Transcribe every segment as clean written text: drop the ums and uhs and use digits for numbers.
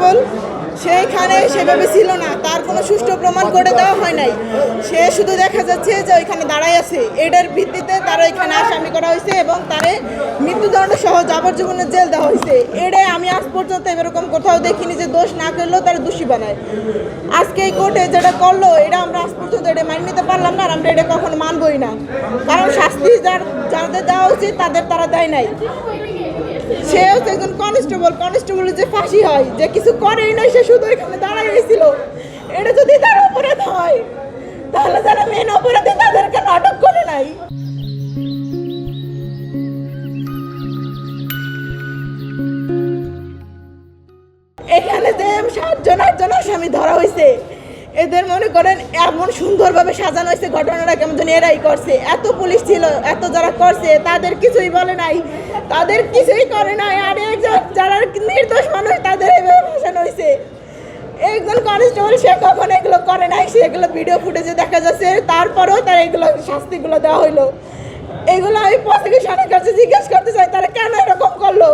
Constable সেইখানে সেভাবে ছিল না, তার কোনো সুষ্ঠু প্রমাণ করে দেওয়া হয় নাই। সে শুধু দেখা যাচ্ছে যে ওইখানে দাঁড়াই আছে, এটার ভিত্তিতে তারা এখানে আসামি করা হয়েছে এবং তারে মৃত্যুদণ্ড সহ যাবজ্জীবনের জেল দেওয়া হয়েছে। এটাই আমি আজ পর্যন্ত এরকম কোথাও দেখিনি যে দোষ না করলেও তারা দোষী বানায়। আজকে এই কোর্টে যেটা করলো এটা আমরা আজ পর্যন্ত এটা মানিয়ে নিতে পারলাম না, আর আমরা এটা কখনো মানবই না। কারণ শাস্তি যাদের দেওয়া উচিত তারা দেয় নাই। সে হচ্ছে একজন কনস্টেবলের যে ফাঁসি হয়, যে কিছু করেই নাই, সে শুধু এখানে দাঁড়াই হয়েছিল। এটা যদি তার অপরাধ হয় তাহলে যারা মেন অপরাধী তাদেরকে নাটক করে নাই। এখানে যে 7-8 আসামি ধরা হয়েছে, এদের মনে করেন এমন সুন্দরভাবে সাজানো হয়েছে ঘটনাটা কেমন যেন এরাই করছে। এত পুলিশ ছিল, এত যারা করছে তাদের কিছুই বলে নাই, তাদের কিছুই করে নাই। আর যারা নির্দোষ মানুষ তাদের এইভাবে ভাসানো হয়েছে। একজন কনস্টেবল সে কখনো এগুলো করে নাই, সে এগুলো ভিডিও ফুটেজে দেখা যাচ্ছে, তারপরেও তার এগুলো শাস্তিগুলো দেওয়া হইলো। এগুলো আমি প্রসিকিউশনের কাছে জিজ্ঞেস করতে চাই, তারা কেন এরকম করলো?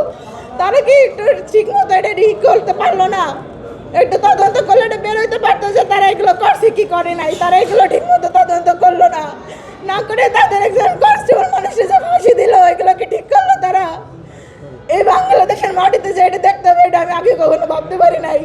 তারা কি একটু ঠিক মতো এটা ঠিক করতে পারলো না? একটু তদন্ত করলে এটা বেরোইতে পারতো যে তারা এগুলো করছে কি করে নাই। তারা এগুলো ঠিক মতো তদন্ত করলো না, না করে তাদের একজন কনস্টেবল মানুষের যে ফাঁসি দিল, এগুলোকে ঠিক করলো তারা? এই বাংলাদেশের মাটিতে যে এটা দেখতে হবে, এটা আমি আগে কখনো ভাবতে পারি নাই।